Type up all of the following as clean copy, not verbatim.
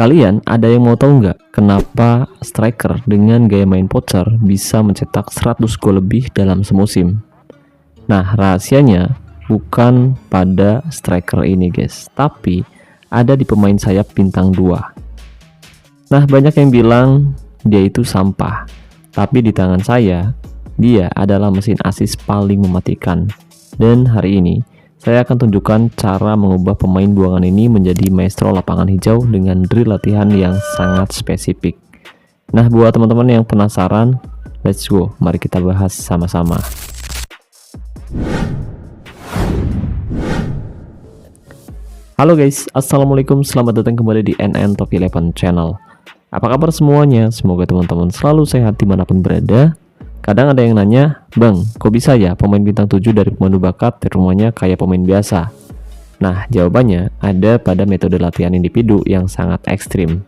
Kalian ada yang mau tahu nggak kenapa striker dengan gaya main poacher bisa mencetak 100 gol lebih dalam semusim? Nah, rahasianya bukan pada striker ini guys, tapi ada di pemain sayap bintang 2. Nah, banyak yang bilang dia itu sampah, tapi di tangan saya, dia adalah mesin assist paling mematikan. Dan hari ini, saya akan tunjukkan cara mengubah pemain buangan ini menjadi maestro lapangan hijau dengan drill latihan yang sangat spesifik. Nah, buat teman-teman yang penasaran, let's go, mari kita bahas sama-sama. Halo guys, assalamualaikum, selamat datang kembali di NN Top 11 channel. Apa kabar semuanya? Semoga teman-teman selalu sehat dimanapun berada. Kadang ada yang nanya, Bang, kok bisa ya pemain bintang 7 dari pemandu bakat rumahnya kayak pemain biasa? Nah, jawabannya ada pada metode latihan individu yang sangat ekstrim.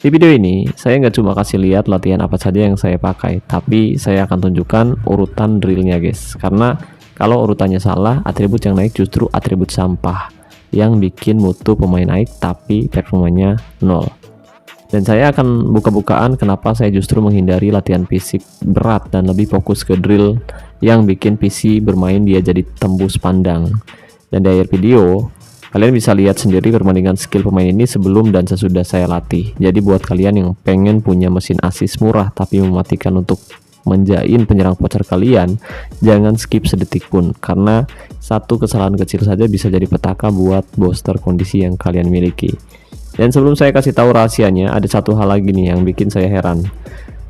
Di video ini, saya nggak cuma kasih lihat latihan apa saja yang saya pakai, tapi saya akan tunjukkan urutan drillnya guys. Karena kalau urutannya salah, atribut yang naik justru atribut sampah, yang bikin mutu pemain naik tapi performanya nol. Dan saya akan buka-bukaan kenapa saya justru menghindari latihan fisik berat dan lebih fokus ke drill yang bikin PC bermain dia jadi tembus pandang. Dan di akhir video, kalian bisa lihat sendiri perbandingan skill pemain ini sebelum dan sesudah saya latih. Jadi buat kalian yang pengen punya mesin assist murah tapi mematikan untuk menjain penyerang poacher kalian, jangan skip sedetik pun, karena satu kesalahan kecil saja bisa jadi petaka buat booster kondisi yang kalian miliki. Dan sebelum saya kasih tahu rahasianya, ada satu hal lagi nih yang bikin saya heran.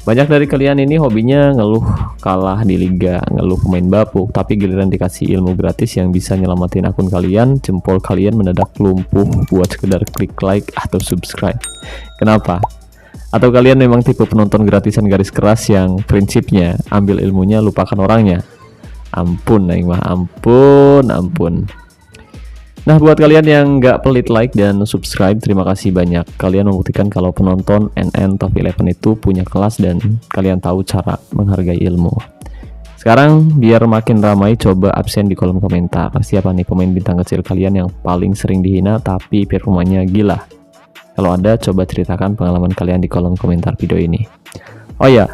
Banyak dari kalian ini hobinya ngeluh kalah di liga, ngeluh pemain bapuk, tapi giliran dikasih ilmu gratis yang bisa nyelamatin akun kalian, jempol kalian mendadak lumpuh buat sekedar klik like atau subscribe. Kenapa? Atau kalian memang tipe penonton gratisan garis keras yang prinsipnya ambil ilmunya lupakan orangnya? Ampun, Naing mah, ampun. Nah, buat kalian yang nggak pelit like dan subscribe, terima kasih banyak. Kalian membuktikan kalau penonton NN Top 11 itu punya kelas dan kalian tahu cara menghargai ilmu. Sekarang biar makin ramai, coba absen di kolom komentar. Siapa nih pemain bintang kecil kalian yang paling sering dihina tapi performanya gila? Kalau ada, coba ceritakan pengalaman kalian di kolom komentar video ini. Oh ya,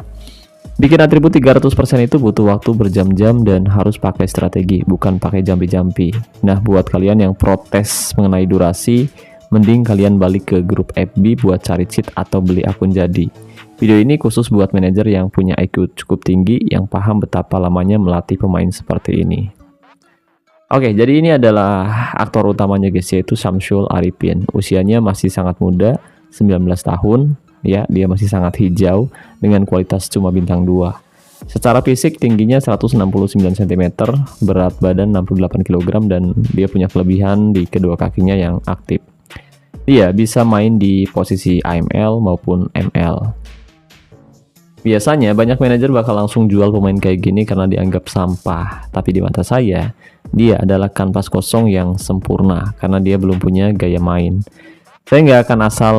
bikin atribut 300% itu butuh waktu berjam-jam dan harus pakai strategi, bukan pakai jampi-jampi. Nah, buat kalian yang protes mengenai durasi, mending kalian balik ke grup FB buat cari cheat atau beli akun jadi. Video ini khusus buat manajer yang punya IQ cukup tinggi, yang paham betapa lamanya melatih pemain seperti ini. Oke, jadi ini adalah aktor utamanya guys, yaitu Syamsul Arifin. Usianya masih sangat muda, 19 tahun. Ya, dia masih sangat hijau dengan kualitas cuma bintang 2. Secara fisik tingginya 169 cm, berat badan 68 kg, dan dia punya kelebihan di kedua kakinya yang aktif. Dia bisa main di posisi AML maupun ML. Biasanya banyak manajer bakal langsung jual pemain kayak gini karena dianggap sampah, tapi di mata saya, dia adalah kanvas kosong yang sempurna karena dia belum punya gaya main. Saya nggak akan asal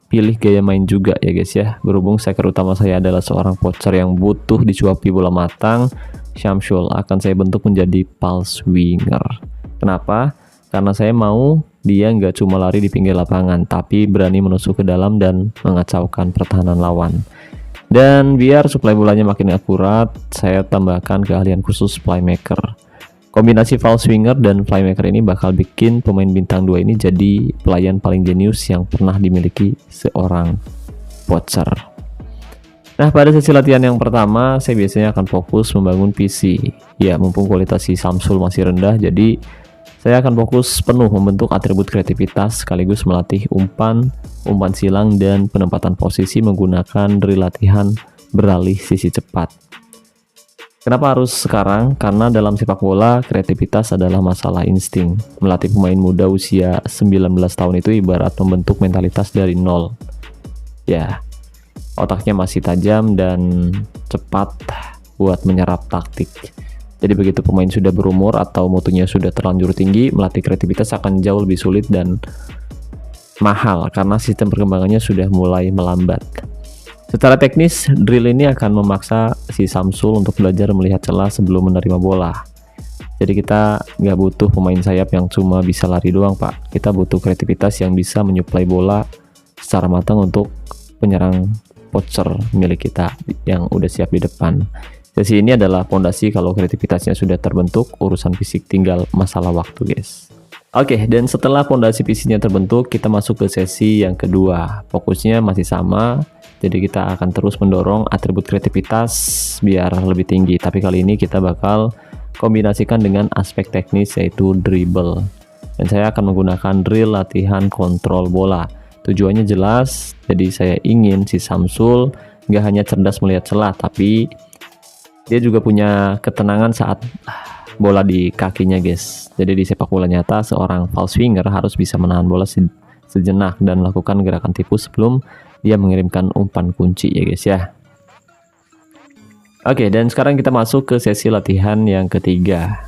pilih gaya main juga ya guys ya, berhubung striker utama saya adalah seorang poacher yang butuh dicuapi bola matang. Syamsul akan saya bentuk menjadi pulse winger. Kenapa? Karena saya mau dia nggak cuma lari di pinggir lapangan, tapi berani menusuk ke dalam dan mengacaukan pertahanan lawan. Dan biar suplai bolanya makin akurat, saya tambahkan keahlian khusus playmaker. Kombinasi false winger dan playmaker ini bakal bikin pemain bintang 2 ini jadi pelayan paling jenius yang pernah dimiliki seorang poacher. Nah, pada sesi latihan yang pertama, saya biasanya akan fokus membangun PC. Ya, mumpung kualitas si Syamsul masih rendah, jadi saya akan fokus penuh membentuk atribut kreativitas sekaligus melatih umpan silang dan penempatan posisi menggunakan drill latihan beralih sisi cepat. Kenapa harus sekarang? Karena dalam sepak bola, kreativitas adalah masalah insting. Melatih pemain muda usia 19 tahun itu ibarat membentuk mentalitas dari nol. Ya, otaknya masih tajam dan cepat buat menyerap taktik. Jadi begitu pemain sudah berumur atau mutunya sudah terlanjur tinggi, melatih kreativitas akan jauh lebih sulit dan mahal karena sistem perkembangannya sudah mulai melambat. Secara teknis, drill ini akan memaksa si Syamsul untuk belajar melihat celah sebelum menerima bola. Jadi kita nggak butuh pemain sayap yang cuma bisa lari doang, Pak. Kita butuh kreativitas yang bisa menyuplai bola secara matang untuk penyerang poacher milik kita yang udah siap di depan. Sesi ini adalah fondasi kalau kreativitasnya sudah terbentuk, urusan fisik tinggal masalah waktu guys. Oke, dan setelah fondasi fisiknya terbentuk, kita masuk ke sesi yang kedua. Fokusnya masih sama, jadi kita akan terus mendorong atribut kreativitas biar lebih tinggi. Tapi kali ini kita bakal kombinasikan dengan aspek teknis yaitu dribble. Dan saya akan menggunakan drill latihan kontrol bola. Tujuannya jelas, jadi saya ingin si Samsul nggak hanya cerdas melihat celah, tapi dia juga punya ketenangan saat bola di kakinya guys. Jadi di sepak bola nyata seorang false winger harus bisa menahan bola sejenak dan melakukan gerakan tipu sebelum dia mengirimkan umpan kunci ya guys ya. Oke, dan sekarang kita masuk ke sesi latihan yang ketiga.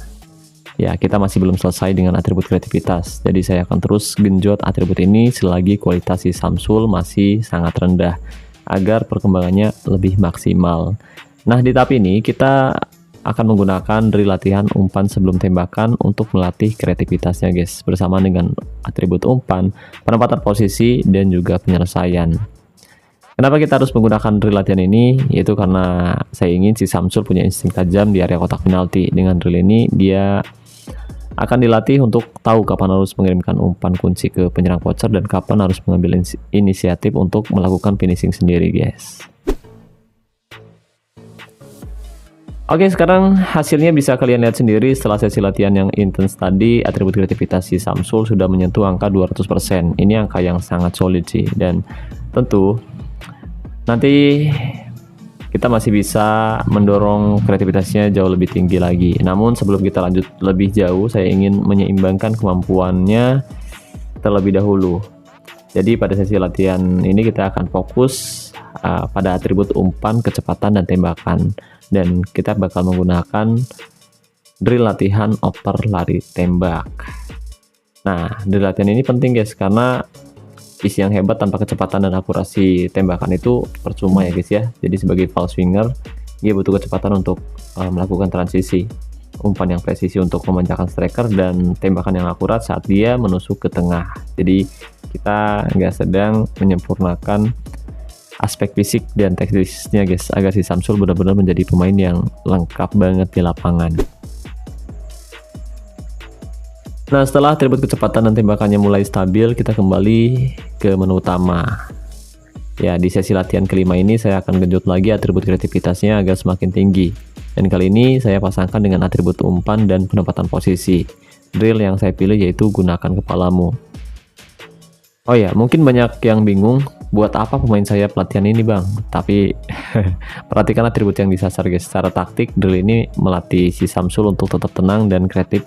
Ya, kita masih belum selesai dengan atribut kreativitas. Jadi saya akan terus genjot atribut ini selagi kualitas si Samsul masih sangat rendah agar perkembangannya lebih maksimal. Nah, di tahap ini kita akan menggunakan drill latihan umpan sebelum tembakan untuk melatih kreativitasnya guys, bersama dengan atribut umpan, penempatan posisi, dan juga penyelesaian. Kenapa kita harus menggunakan drill latihan ini? Yaitu karena saya ingin si Samsul punya insting tajam di area kotak penalti. Dengan drill ini dia akan dilatih untuk tahu kapan harus mengirimkan umpan kunci ke penyerang poacher dan kapan harus mengambil inisiatif untuk melakukan finishing sendiri guys. Oke, sekarang hasilnya bisa kalian lihat sendiri. Setelah sesi latihan yang intens tadi, atribut kreativitas si Samsul sudah menyentuh angka 200%. Ini angka yang sangat solid sih, dan tentu nanti kita masih bisa mendorong kreativitasnya jauh lebih tinggi lagi. Namun sebelum kita lanjut lebih jauh, saya ingin menyeimbangkan kemampuannya terlebih dahulu. Jadi pada sesi latihan ini kita akan fokus pada atribut umpan, kecepatan, dan tembakan. Dan kita bakal menggunakan drill latihan oper lari tembak. Nah, drill latihan ini penting guys, karena isi yang hebat tanpa kecepatan dan akurasi tembakan itu percuma ya guys ya. Jadi sebagai false winger, dia butuh kecepatan untuk melakukan transisi, umpan yang presisi untuk memanjakan striker, dan tembakan yang akurat saat dia menusuk ke tengah. Jadi kita nggak sedang menyempurnakan aspek fisik dan teknisnya guys, agar si Samsul benar-benar menjadi pemain yang lengkap banget di lapangan. Nah, setelah atribut kecepatan dan tembakannya mulai stabil, kita kembali ke menu utama. Ya, di sesi latihan kelima ini saya akan genjot lagi atribut kreativitasnya agar semakin tinggi. Dan kali ini saya pasangkan dengan atribut umpan dan penempatan posisi. Drill yang saya pilih yaitu gunakan kepalamu. Oh ya, mungkin banyak yang bingung, buat apa pemain sayap pelatihan ini bang? Tapi perhatikan atribut yang disasar guys. Secara taktik, drill ini melatih si Samsul untuk tetap tenang dan kreatif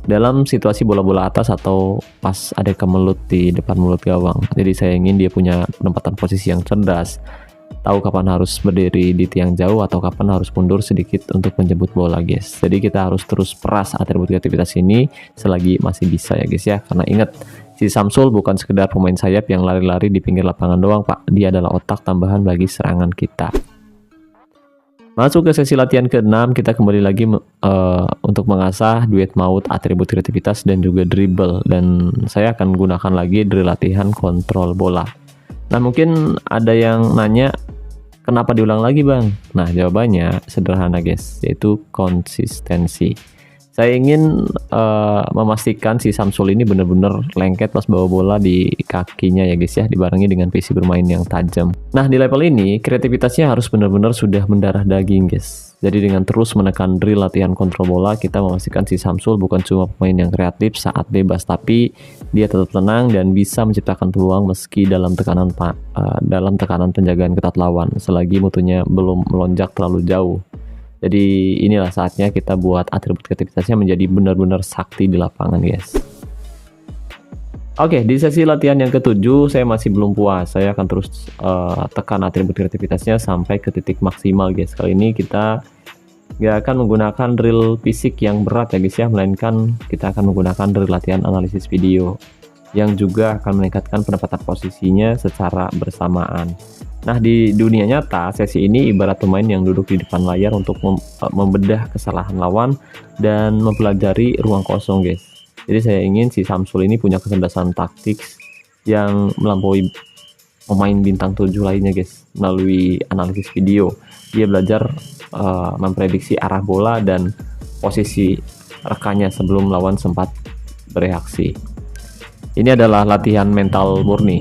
dalam situasi bola-bola atas atau pas ada kemelut di depan mulut gawang. Jadi saya ingin dia punya penempatan posisi yang cerdas, tahu kapan harus berdiri di tiang jauh atau kapan harus mundur sedikit untuk menjemput bola guys. Jadi kita harus terus peras atribut kreativitas ini selagi masih bisa ya guys ya. Karena ingat, si Samsul bukan sekedar pemain sayap yang lari-lari di pinggir lapangan doang pak. Dia adalah otak tambahan bagi serangan kita. Masuk ke sesi latihan ke-6, kita kembali lagi untuk mengasah duet maut atribut kreativitas dan juga dribble. Dan saya akan gunakan lagi drill latihan kontrol bola. Nah, mungkin ada yang nanya, kenapa diulang lagi bang? Nah, jawabannya sederhana guys, yaitu konsistensi. Saya ingin memastikan si Samsul ini benar-benar lengket pas bawa bola di kakinya ya guys ya, dibarengi dengan visi bermain yang tajam. Nah, di level ini kreativitasnya harus benar-benar sudah mendarah daging guys. Jadi dengan terus menekan drill latihan kontrol bola, kita memastikan si Samsul bukan cuma pemain yang kreatif saat bebas, tapi dia tetap tenang dan bisa menciptakan peluang meski dalam tekanan penjagaan ketat lawan, selagi mutunya belum melonjak terlalu jauh. Jadi inilah saatnya kita buat atribut kreativitasnya menjadi benar-benar sakti di lapangan guys. Oke, di sesi latihan yang ke-7 saya masih belum puas. Saya akan terus tekan atribut kreativitasnya sampai ke titik maksimal guys. Kali ini kita gak akan menggunakan drill fisik yang berat ya guys ya, melainkan kita akan menggunakan drill latihan analisis video yang juga akan meningkatkan penempatan posisinya secara bersamaan. Nah, di dunia nyata, sesi ini ibarat pemain yang duduk di depan layar untuk membedah kesalahan lawan dan mempelajari ruang kosong guys. Jadi saya ingin si Samsul ini punya kecerdasan taktik yang melampaui pemain bintang 7 lainnya guys melalui analisis video. Dia belajar memprediksi arah bola dan posisi rekannya sebelum lawan sempat bereaksi. Ini adalah latihan mental murni.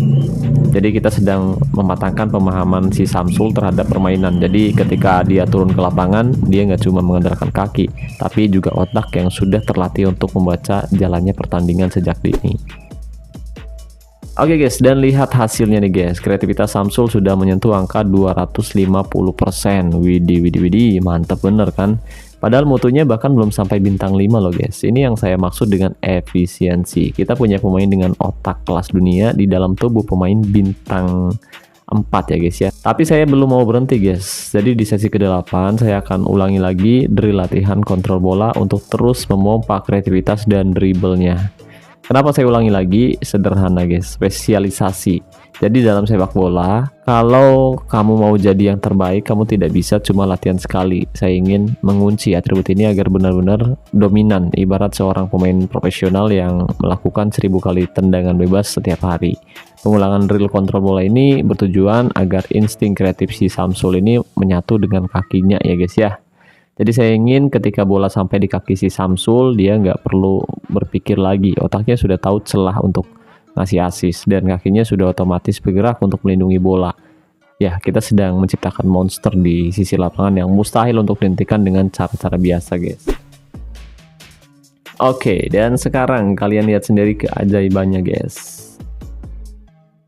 Jadi kita sedang mematangkan pemahaman si Samsul terhadap permainan. Jadi ketika dia turun ke lapangan, dia nggak cuma mengandalkan kaki, tapi juga otak yang sudah terlatih untuk membaca jalannya pertandingan sejak dini. Oke guys, dan lihat hasilnya nih guys. Kreativitas Samsul sudah menyentuh angka 250%. Widih, mantap bener kan? Padahal mutunya bahkan belum sampai bintang 5 loh guys. Ini yang saya maksud dengan efisiensi. Kita punya pemain dengan otak kelas dunia di dalam tubuh pemain bintang 4 ya guys ya. Tapi saya belum mau berhenti guys. Jadi di sesi ke-8 saya akan ulangi lagi drill latihan kontrol bola untuk terus memompa kreativitas dan dribblenya. Kenapa saya ulangi lagi? Sederhana guys, spesialisasi. Jadi dalam sepak bola, kalau kamu mau jadi yang terbaik, kamu tidak bisa cuma latihan sekali. Saya ingin mengunci atribut ini agar benar-benar dominan, ibarat seorang pemain profesional yang melakukan 1000 kali tendangan bebas setiap hari. Pengulangan drill kontrol bola ini bertujuan agar insting kreatif si Samsul ini menyatu dengan kakinya ya guys ya. Jadi saya ingin ketika bola sampai di kaki si Samsul, dia nggak perlu berpikir lagi. Otaknya sudah tahu celah untuk ngasih assist dan kakinya sudah otomatis bergerak untuk melindungi bola. Ya, kita sedang menciptakan monster di sisi lapangan yang mustahil untuk dihentikan dengan cara-cara biasa, guys. Oke, dan sekarang kalian lihat sendiri keajaibannya, guys.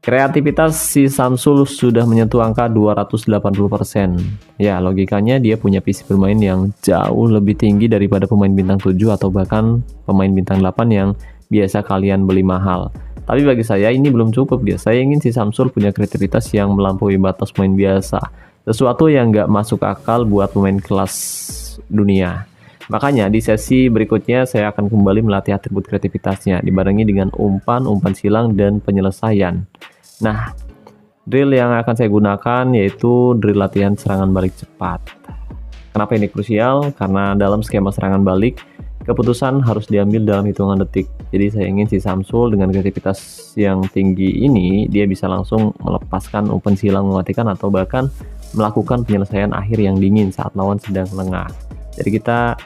Kreativitas si Samsul sudah menyentuh angka 280%. Ya, logikanya dia punya fisik bermain yang jauh lebih tinggi daripada pemain bintang 7 atau bahkan pemain bintang 8 yang biasa kalian beli mahal. Tapi bagi saya ini belum cukup guys. Saya ingin si Samsul punya kreativitas yang melampaui batas pemain biasa. Sesuatu yang nggak masuk akal buat pemain kelas dunia. Makanya di sesi berikutnya saya akan kembali melatih atribut kreativitasnya dibarengi dengan umpan silang dan penyelesaian. Nah, drill yang akan saya gunakan yaitu drill latihan serangan balik cepat. Kenapa ini krusial? Karena dalam skema serangan balik, keputusan harus diambil dalam hitungan detik. Jadi saya ingin si Samsul dengan kreativitas yang tinggi ini, dia bisa langsung melepaskan umpan silang mematikan atau bahkan melakukan penyelesaian akhir yang dingin saat lawan sedang lengah. Jadi kita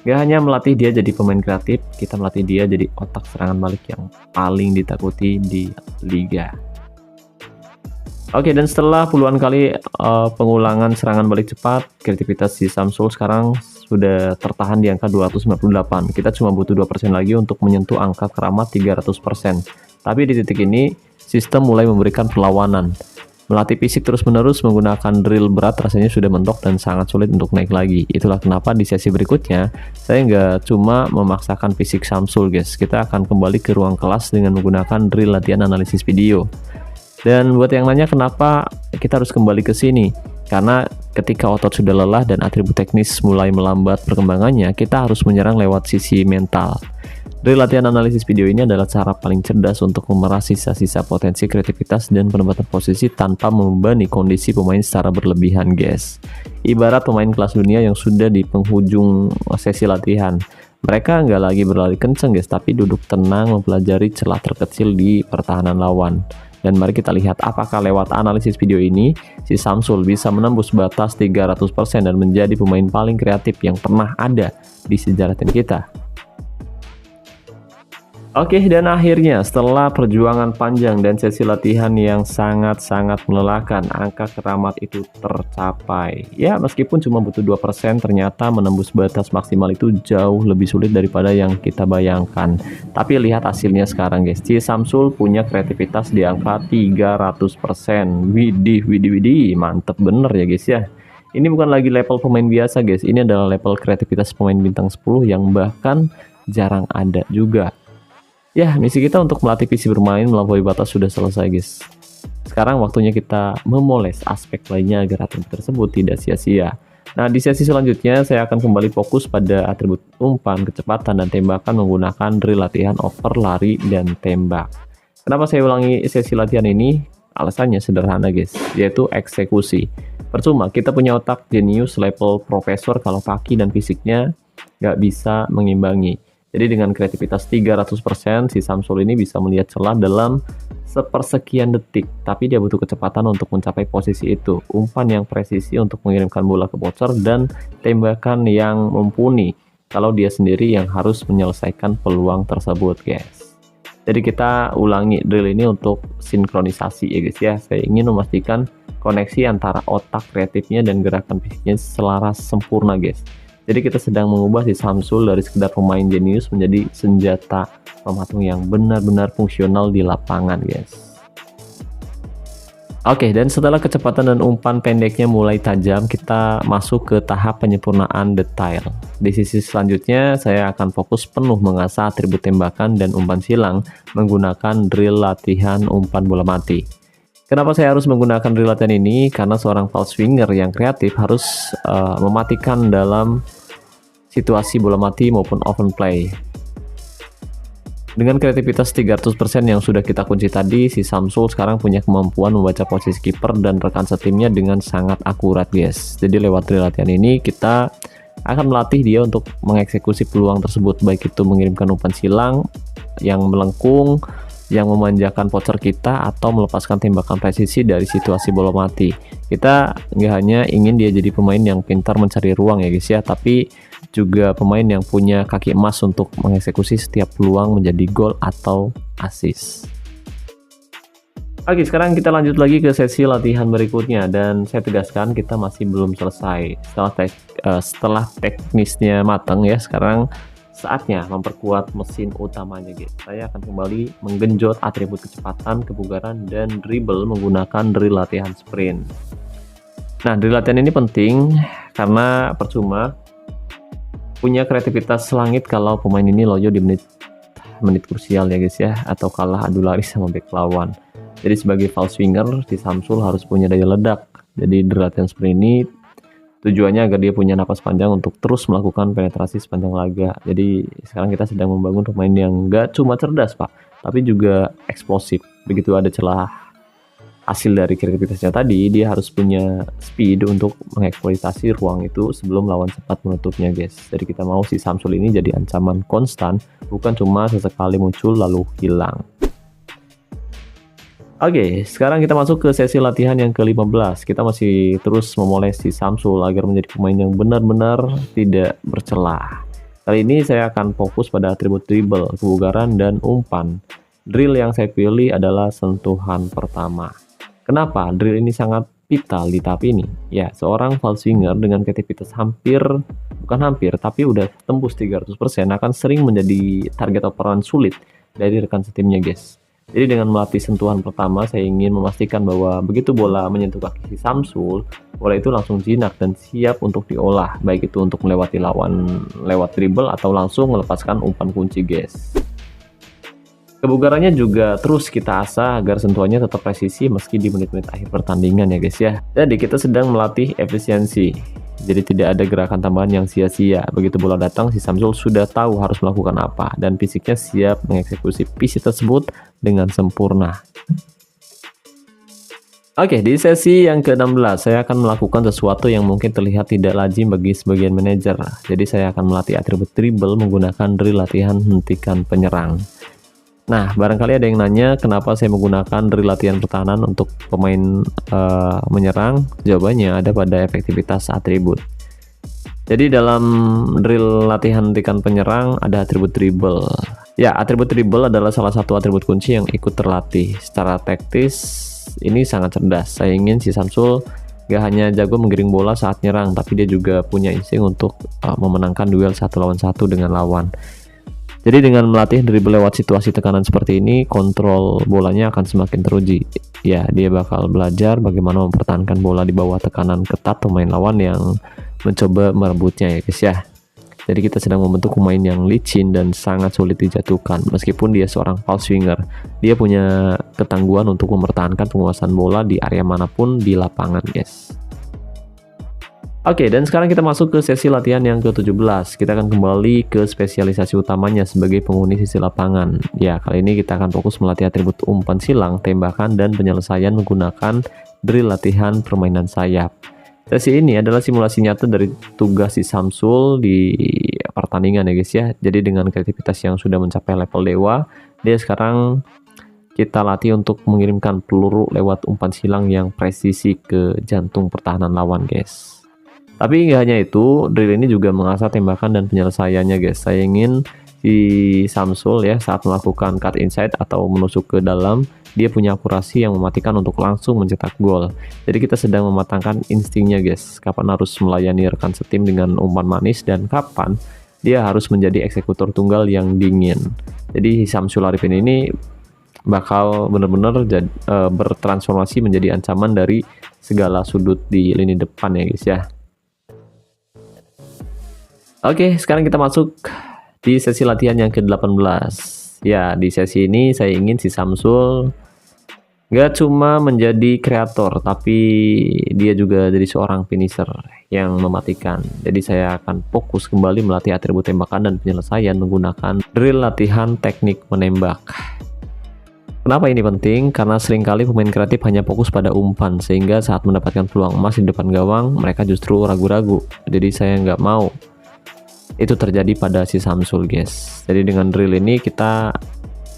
gak hanya melatih dia jadi pemain kreatif, kita melatih dia jadi otak serangan balik yang paling ditakuti di liga. Oke, dan setelah puluhan kali pengulangan serangan balik cepat, kreativitas si Samsul sekarang sudah tertahan di angka 298. Kita cuma butuh 2% lagi untuk menyentuh angka keramat 300%. Tapi di titik ini, sistem mulai memberikan perlawanan. Melatih fisik terus-menerus menggunakan drill berat rasanya sudah mentok dan sangat sulit untuk naik lagi. Itulah kenapa di sesi berikutnya, saya nggak cuma memaksakan fisik Samsul guys. Kita akan kembali ke ruang kelas dengan menggunakan drill latihan analisis video. Dan buat yang nanya kenapa kita harus kembali ke sini, karena ketika otot sudah lelah dan atribut teknis mulai melambat perkembangannya, kita harus menyerang lewat sisi mental. Drill latihan analisis video ini adalah cara paling cerdas untuk memeras sisa-sisa potensi kreativitas dan penempatan posisi tanpa membebani kondisi pemain secara berlebihan guys. Ibarat pemain kelas dunia yang sudah di penghujung sesi latihan. Mereka nggak lagi berlari kenceng guys, tapi duduk tenang mempelajari celah terkecil di pertahanan lawan. Dan mari kita lihat apakah lewat analisis video ini, si Samsul bisa menembus batas 300% dan menjadi pemain paling kreatif yang pernah ada di sejarah tim kita. Oke, dan akhirnya setelah perjuangan panjang dan sesi latihan yang sangat-sangat melelahkan, angka keramat itu tercapai. Ya, meskipun cuma butuh 2%, ternyata menembus batas maksimal itu jauh lebih sulit daripada yang kita bayangkan. Tapi lihat hasilnya sekarang guys, si Samsul punya kreativitas di angka 300%. Widih, mantep bener ya guys ya. Ini bukan lagi level pemain biasa guys, ini adalah level kreativitas pemain bintang 10 yang bahkan jarang ada juga. Ya, misi kita untuk melatih fisik bermain melampaui batas sudah selesai guys. Sekarang waktunya kita memoles aspek lainnya agar atribut tersebut tidak sia-sia. Nah, di sesi selanjutnya saya akan kembali fokus pada atribut umpan, kecepatan, dan tembakan menggunakan drill latihan over, lari, dan tembak. Kenapa saya ulangi sesi latihan ini? Alasannya sederhana guys, yaitu eksekusi. Percuma kita punya otak jenius level profesor kalau kaki dan fisiknya nggak bisa mengimbangi. Jadi dengan kreativitas 300%, si Samsul ini bisa melihat celah dalam sepersekian detik, tapi dia butuh kecepatan untuk mencapai posisi itu, umpan yang presisi untuk mengirimkan bola ke bocer, dan tembakan yang mumpuni kalau dia sendiri yang harus menyelesaikan peluang tersebut, guys. Jadi kita ulangi drill ini untuk sinkronisasi ya guys ya. Saya ingin memastikan koneksi antara otak kreatifnya dan gerakan fisiknya selaras sempurna, guys. Jadi kita sedang mengubah si Samsul dari sekedar pemain jenius menjadi senjata pematung yang benar-benar fungsional di lapangan, guys. Oke, dan setelah kecepatan dan umpan pendeknya mulai tajam, kita masuk ke tahap penyempurnaan detail. Di sisi selanjutnya, saya akan fokus penuh mengasah atribut tembakan dan umpan silang menggunakan drill latihan umpan bola mati. Kenapa saya harus menggunakan drill latihan ini? Karena seorang false swinger yang kreatif harus mematikan dalam situasi bola mati maupun open play. Dengan kreativitas 300% yang sudah kita kunci tadi, si Samsul sekarang punya kemampuan membaca posisi kiper dan rekan setimnya dengan sangat akurat, guys. Jadi lewat drill latihan ini kita akan melatih dia untuk mengeksekusi peluang tersebut, baik itu mengirimkan umpan silang yang melengkung, yang memanjakan pocher kita, atau melepaskan tembakan presisi dari situasi bola mati. Kita nggak hanya ingin dia jadi pemain yang pintar mencari ruang ya guys ya, tapi juga pemain yang punya kaki emas untuk mengeksekusi setiap peluang menjadi gol atau assist. Oke, sekarang kita lanjut lagi ke sesi latihan berikutnya, dan saya tegaskan kita masih belum selesai. Setelah teknisnya matang ya, sekarang saatnya memperkuat mesin utamanya, guys. Saya akan kembali menggenjot atribut kecepatan, kebugaran, dan dribble menggunakan drill latihan sprint. Nah, drill latihan ini penting karena percuma punya kreativitas langit kalau pemain ini loyo di menit krusial ya guys ya, atau kalah adu lari sama back lawan. Jadi sebagai false swinger, si Samsul harus punya daya ledak. Jadi drill latihan sprint ini tujuannya agar dia punya napas panjang untuk terus melakukan penetrasi sepanjang laga. Jadi sekarang kita sedang membangun pemain yang gak cuma cerdas pak, tapi juga eksplosif. Begitu ada celah hasil dari kreativitasnya tadi, dia harus punya speed untuk mengeksploitasi ruang itu sebelum lawan sempat menutupnya, guys. Jadi kita mau si Samsul ini jadi ancaman konstan, bukan cuma sesekali muncul lalu hilang. Oke, sekarang kita masuk ke sesi latihan yang ke-15. Kita masih terus memoles si Samsul agar menjadi pemain yang benar-benar tidak bercelah. Kali ini saya akan fokus pada atribut dribble, kebugaran, dan umpan. Drill yang saya pilih adalah sentuhan pertama. Kenapa drill ini sangat vital di tahap ini? Ya, seorang false swinger dengan kreativitas tapi udah tembus 300% akan sering menjadi target operan sulit dari rekan setimnya, guys. Jadi dengan melatih sentuhan pertama, saya ingin memastikan bahwa begitu bola menyentuh kaki si Samsul, bola itu langsung jinak dan siap untuk diolah, baik itu untuk melewati lawan lewat dribble atau langsung melepaskan umpan kunci, guys. Kebugarannya juga terus kita asah agar sentuhannya tetap presisi meski di menit-menit akhir pertandingan ya guys ya. Jadi kita sedang melatih efisiensi. Jadi tidak ada gerakan tambahan yang sia-sia. Begitu bola datang, si Samsul sudah tahu harus melakukan apa dan fisiknya siap mengeksekusi visi tersebut dengan sempurna. Oke, di sesi yang ke-16 saya akan melakukan sesuatu yang mungkin terlihat tidak lazim bagi sebagian manajer. Jadi saya akan melatih atribut dribble menggunakan drill latihan hentikan penyerang. Nah, barangkali ada yang nanya kenapa saya menggunakan drill latihan pertahanan untuk pemain menyerang. Jawabannya ada pada efektivitas atribut. Jadi dalam drill latihan hentikan penyerang ada atribut dribble. Ya, atribut dribble adalah salah satu atribut kunci yang ikut terlatih. Secara taktis ini sangat cerdas. Saya ingin si Samsul gak hanya jago menggiring bola saat nyerang, tapi dia juga punya insting untuk memenangkan duel 1 lawan 1 dengan lawan. Jadi dengan melatih dribble lewat situasi tekanan seperti ini, kontrol bolanya akan semakin teruji. Ya, dia bakal belajar bagaimana mempertahankan bola di bawah tekanan ketat pemain lawan yang mencoba merebutnya ya guys ya. Jadi kita sedang membentuk pemain yang licin dan sangat sulit dijatuhkan. Meskipun dia seorang false swinger, dia punya ketangguhan untuk mempertahankan penguasaan bola di area manapun di lapangan, guys. Oke, dan sekarang kita masuk ke sesi latihan yang ke-17. Kita akan kembali ke spesialisasi utamanya sebagai penghuni sisi lapangan. Ya, kali ini kita akan fokus melatih atribut umpan silang, tembakan, dan penyelesaian menggunakan drill latihan permainan sayap. Sesi ini adalah simulasi nyata dari tugas si Samsul di pertandingan ya guys ya. Jadi dengan kreativitas yang sudah mencapai level dewa, dia sekarang kita latih untuk mengirimkan peluru lewat umpan silang yang presisi ke jantung pertahanan lawan, guys. Tapi nggak hanya itu, drill ini juga mengasah tembakan dan penyelesaiannya, guys. Saya ingin si Samsul ya saat melakukan cut inside atau menusuk ke dalam, dia punya akurasi yang mematikan untuk langsung mencetak gol. Jadi kita sedang mematangkan instingnya, guys. Kapan harus melayani rekan setim dengan umpan manis dan kapan dia harus menjadi eksekutor tunggal yang dingin. Jadi Samsul Arifin ini bakal benar-benar bertransformasi menjadi ancaman dari segala sudut di lini depan ya, guys ya. Oke, sekarang kita masuk di sesi latihan yang ke-18. Ya, di sesi ini saya ingin si Samsul gak cuma menjadi kreator, tapi dia juga jadi seorang finisher yang mematikan. Jadi saya akan fokus kembali melatih atribut tembakan dan penyelesaian menggunakan drill latihan teknik menembak. Kenapa ini penting? Karena seringkali pemain kreatif hanya fokus pada umpan, sehingga saat mendapatkan peluang emas di depan gawang, mereka justru ragu-ragu. Jadi saya nggak mau itu terjadi pada si Samsul, guys. Jadi dengan drill ini kita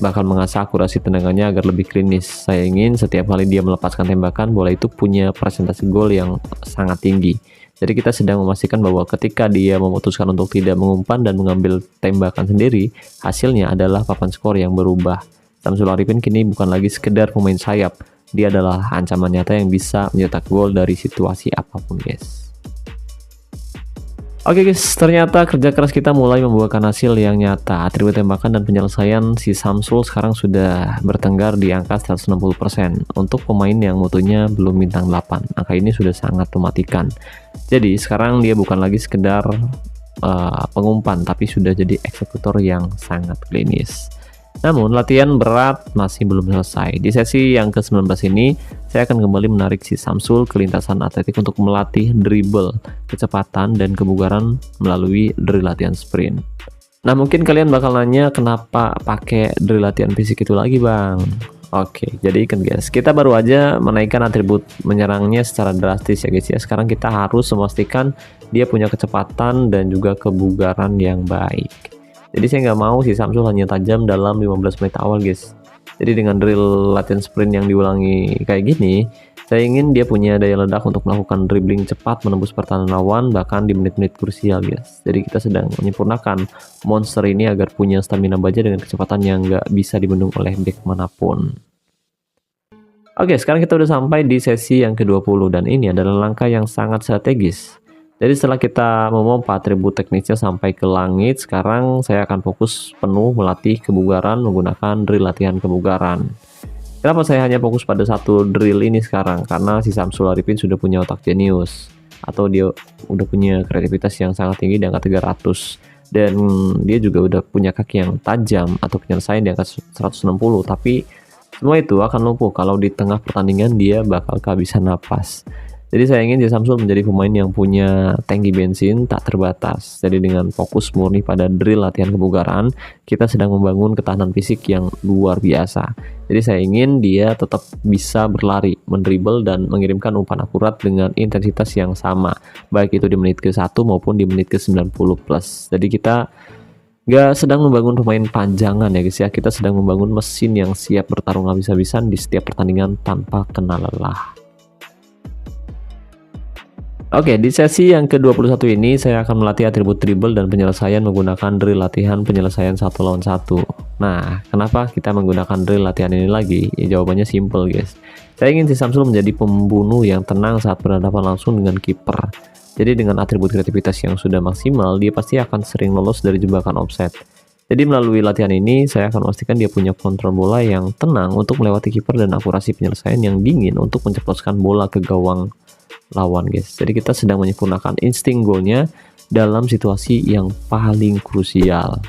bakal mengasah akurasi tendangannya agar lebih klinis. Saya ingin setiap kali dia melepaskan tembakan, bola itu punya persentase gol yang sangat tinggi. Jadi kita sedang memastikan bahwa ketika dia memutuskan untuk tidak mengumpan dan mengambil tembakan sendiri, hasilnya adalah papan skor yang berubah. Samsul Arifin kini bukan lagi sekedar pemain sayap, dia adalah ancaman nyata yang bisa mencetak gol dari situasi apapun, guys. Oke guys, ternyata kerja keras kita mulai membuahkan hasil yang nyata. Atribut tembakan dan penyelesaian si Samsul sekarang sudah bertenggar di angka 160%. Untuk pemain yang mutunya belum bintang 8, angka ini sudah sangat mematikan. Jadi sekarang dia bukan lagi sekedar pengumpan, tapi sudah jadi eksekutor yang sangat klinis. Namun latihan berat masih belum selesai. Di sesi yang ke-19 ini, saya akan kembali menarik si Samsul ke lintasan atletik untuk melatih dribble, kecepatan, dan kebugaran melalui drill latihan sprint. Nah, mungkin kalian bakal nanya kenapa pakai drill latihan fisik itu lagi, Bang? Oke, jadi kan guys, kita baru aja menaikkan atribut menyerangnya secara drastis ya guys ya. Sekarang kita harus memastikan dia punya kecepatan dan juga kebugaran yang baik. Jadi saya nggak mau si Samsul hanya tajam dalam 15 menit awal, guys. Jadi dengan drill latihan sprint yang diulangi kayak gini, saya ingin dia punya daya ledak untuk melakukan dribbling cepat menembus pertahanan lawan bahkan di menit-menit krusial, guys. Jadi kita sedang menyempurnakan monster ini agar punya stamina baja dengan kecepatan yang nggak bisa dibendung oleh back manapun. Oke, sekarang kita udah sampai di sesi yang ke-20 dan ini adalah langkah yang sangat strategis. Jadi setelah kita memompa atribut teknisnya sampai ke langit, sekarang saya akan fokus penuh melatih kebugaran menggunakan drill latihan kebugaran. Kenapa saya hanya fokus pada satu drill ini sekarang? Karena si Samsul Arifin sudah punya otak jenius, atau dia udah punya kreativitas yang sangat tinggi di angka 300, dan dia juga udah punya kaki yang tajam atau penyelesaian di angka 160, tapi semua itu akan lumpuh kalau di tengah pertandingan dia bakal kehabisan napas. Jadi saya ingin si Samsul menjadi pemain yang punya tangki bensin tak terbatas. Jadi dengan fokus murni pada drill latihan kebugaran, kita sedang membangun ketahanan fisik yang luar biasa. Jadi saya ingin dia tetap bisa berlari, mendribble, dan mengirimkan umpan akurat dengan intensitas yang sama, baik itu di menit ke-1 maupun di menit ke-90 plus. Jadi kita nggak sedang membangun pemain panjangan ya guys ya, kita sedang membangun mesin yang siap bertarung habis-habisan di setiap pertandingan tanpa kenal lelah. Oke, di sesi yang ke-21 ini saya akan melatih atribut dribble dan penyelesaian menggunakan drill latihan penyelesaian 1 lawan 1. Nah, kenapa kita menggunakan drill latihan ini lagi? Ya, jawabannya simple guys. Saya ingin si Samsul menjadi pembunuh yang tenang saat berhadapan langsung dengan kiper. Jadi dengan atribut kreativitas yang sudah maksimal, dia pasti akan sering lolos dari jebakan offset. Jadi melalui latihan ini, saya akan memastikan dia punya kontrol bola yang tenang untuk melewati kiper dan akurasi penyelesaian yang dingin untuk menceploskan bola ke gawang lawan, guys. Jadi kita sedang menyempurnakan insting golnya dalam situasi yang paling krusial.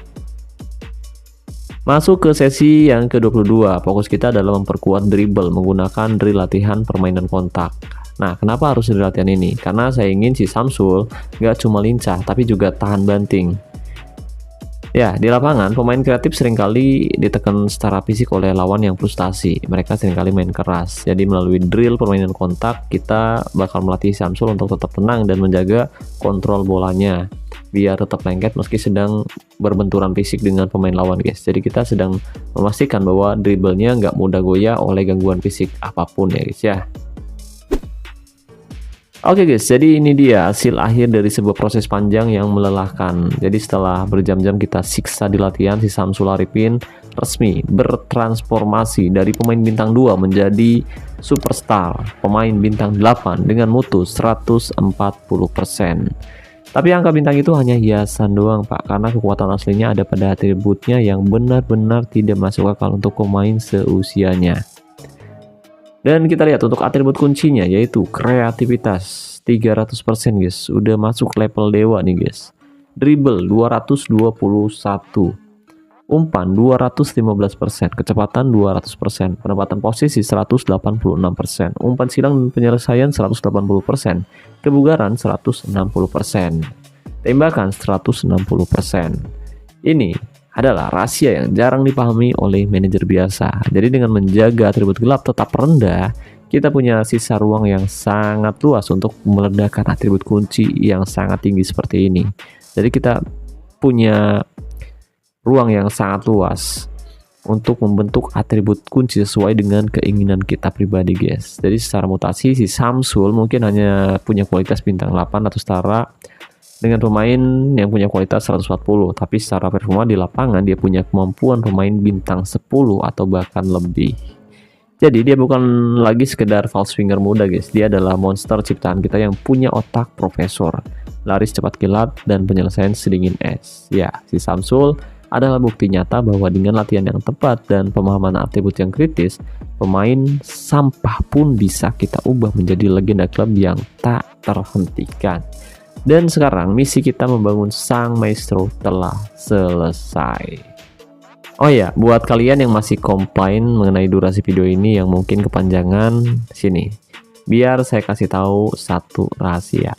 Masuk ke sesi yang ke-22, fokus kita adalah memperkuat dribble menggunakan drill latihan permainan kontak. Nah, kenapa harus drill latihan ini? Karena saya ingin si Samsul nggak cuma lincah, tapi juga tahan banting. Ya, di lapangan pemain kreatif seringkali ditekan secara fisik oleh lawan yang frustasi. Mereka seringkali main keras. Jadi melalui drill permainan kontak, kita bakal melatih Samsul untuk tetap tenang dan menjaga kontrol bolanya biar tetap lengket meski sedang berbenturan fisik dengan pemain lawan, guys. Jadi kita sedang memastikan bahwa dribblenya nggak mudah goyah oleh gangguan fisik apapun ya, guys ya. Oke guys, jadi ini dia hasil akhir dari sebuah proses panjang yang melelahkan. Jadi setelah berjam-jam kita siksa di latihan, si Samsul Arifin resmi bertransformasi dari pemain bintang 2 menjadi superstar, pemain bintang 8 dengan mutu 140%. Tapi angka bintang itu hanya hiasan doang Pak, karena kekuatan aslinya ada pada atributnya yang benar-benar tidak masuk akal untuk pemain seusianya. Dan kita lihat untuk atribut kuncinya yaitu kreativitas 300% guys. Udah masuk level dewa nih guys. Dribble 221. Umpan 215%, kecepatan 200%, penempatan posisi 186%, umpan silang dan penyelesaian 180%, kebugaran 160%, tembakan 160%. Ini adalah rahasia yang jarang dipahami oleh manajer biasa. Jadi dengan menjaga atribut gelap tetap rendah, kita punya sisa ruang yang sangat luas untuk meledakkan atribut kunci yang sangat tinggi seperti ini. Jadi kita punya ruang yang sangat luas untuk membentuk atribut kunci sesuai dengan keinginan kita pribadi, guys. Jadi secara mutasi si Samsul mungkin hanya punya kualitas bintang 8 atau setara dengan pemain yang punya kualitas 140, tapi secara performa di lapangan dia punya kemampuan pemain bintang 10 atau bahkan lebih. Jadi dia bukan lagi sekedar false winger muda guys, dia adalah monster ciptaan kita yang punya otak profesor, laris cepat kilat, dan penyelesaian sedingin es. Ya, si Samsul adalah bukti nyata bahwa dengan latihan yang tepat dan pemahaman atribut yang kritis, pemain sampah pun bisa kita ubah menjadi legenda klub yang tak terhentikan. Dan sekarang misi kita membangun sang maestro telah selesai. Oh ya, buat kalian yang masih komplain mengenai durasi video ini yang mungkin kepanjangan, sini. Biar saya kasih tahu satu rahasia.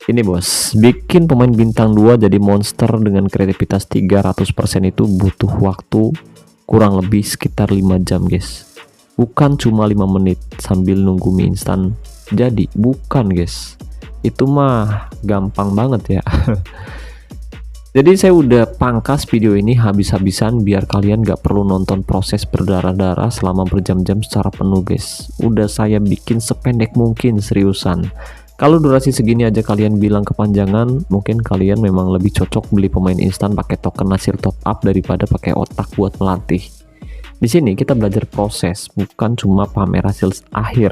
Ini bos, bikin pemain bintang 2 jadi monster dengan kreativitas 300% itu butuh waktu kurang lebih sekitar 5 jam guys. Bukan cuma 5 menit sambil nunggu mie instan jadi, bukan guys. Itu mah gampang banget ya. Jadi saya udah pangkas video ini habis-habisan biar kalian gak perlu nonton proses berdarah-darah selama berjam-jam secara penuh guys. Udah saya bikin sependek mungkin, seriusan. Kalau durasi segini aja kalian bilang kepanjangan, mungkin kalian memang lebih cocok beli pemain instan pakai token hasil top up daripada pakai otak buat melatih. Di sini kita belajar proses, bukan cuma pamer hasil akhir.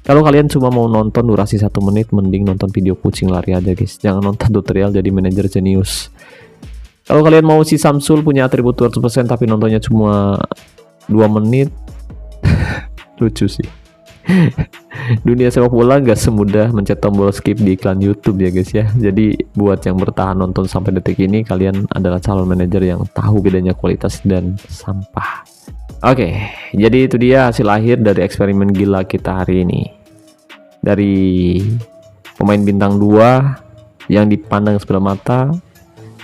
Kalau kalian cuma mau nonton durasi 1 menit, mending nonton video kucing lari aja guys. Jangan nonton tutorial jadi manajer jenius. Kalau kalian mau si Samsul punya atribut 200% tapi nontonnya cuma 2 menit, lucu sih. Dunia sepak bola gak semudah mencet tombol skip di iklan YouTube ya guys ya. Jadi buat yang bertahan nonton sampai detik ini, kalian adalah calon manajer yang tahu bedanya kualitas dan sampah. Oke, jadi itu dia hasil akhir dari eksperimen gila kita hari ini. Dari pemain bintang 2 yang dipandang sebelah mata,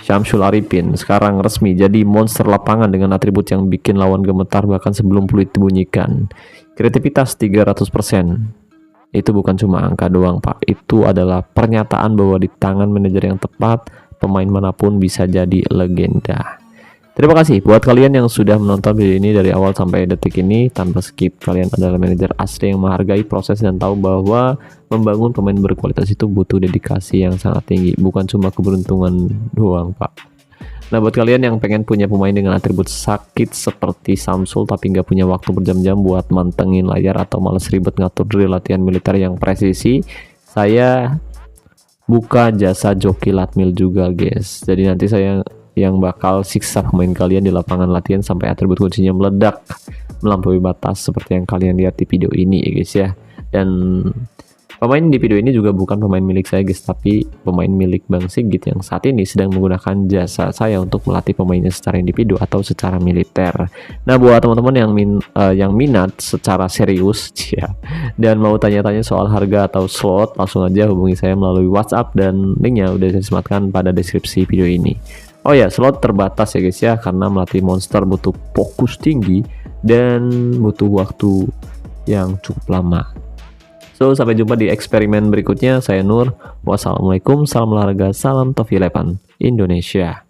Samsul Arifin sekarang resmi jadi monster lapangan dengan atribut yang bikin lawan gemetar bahkan sebelum peluit dibunyikan. Kreativitas 300%. Itu bukan cuma angka doang Pak, itu adalah pernyataan bahwa di tangan manajer yang tepat, pemain manapun bisa jadi legenda. Terima kasih buat kalian yang sudah menonton video ini dari awal sampai detik ini tanpa skip. Kalian adalah manajer asli yang menghargai proses dan tahu bahwa membangun pemain berkualitas itu butuh dedikasi yang sangat tinggi, bukan cuma keberuntungan doang Pak. Nah buat kalian yang pengen punya pemain dengan atribut sakit seperti Samsul tapi nggak punya waktu berjam-jam buat mantengin layar atau males ribet ngatur drill latihan militer yang presisi, saya buka jasa joki latmil juga guys. Jadi nanti saya yang bakal siksa pemain kalian di lapangan latihan sampai atribut kuncinya meledak melampaui batas seperti yang kalian lihat di video ini ya guys ya. Dan pemain di video ini juga bukan pemain milik saya guys, tapi pemain milik Bang Sigit yang saat ini sedang menggunakan jasa saya untuk melatih pemainnya secara individu atau secara militer. Nah buat teman-teman yang minat secara serius ya, dan mau tanya-tanya soal harga atau slot, langsung aja hubungi saya melalui WhatsApp dan linknya udah saya sematkan pada deskripsi video ini. Oh ya, slot terbatas ya guys ya, karena melatih monster butuh fokus tinggi dan butuh waktu yang cukup lama. So, sampai jumpa di eksperimen berikutnya. Saya Nur. Wassalamualaikum, salam olahraga, salam Topi Lepan Indonesia.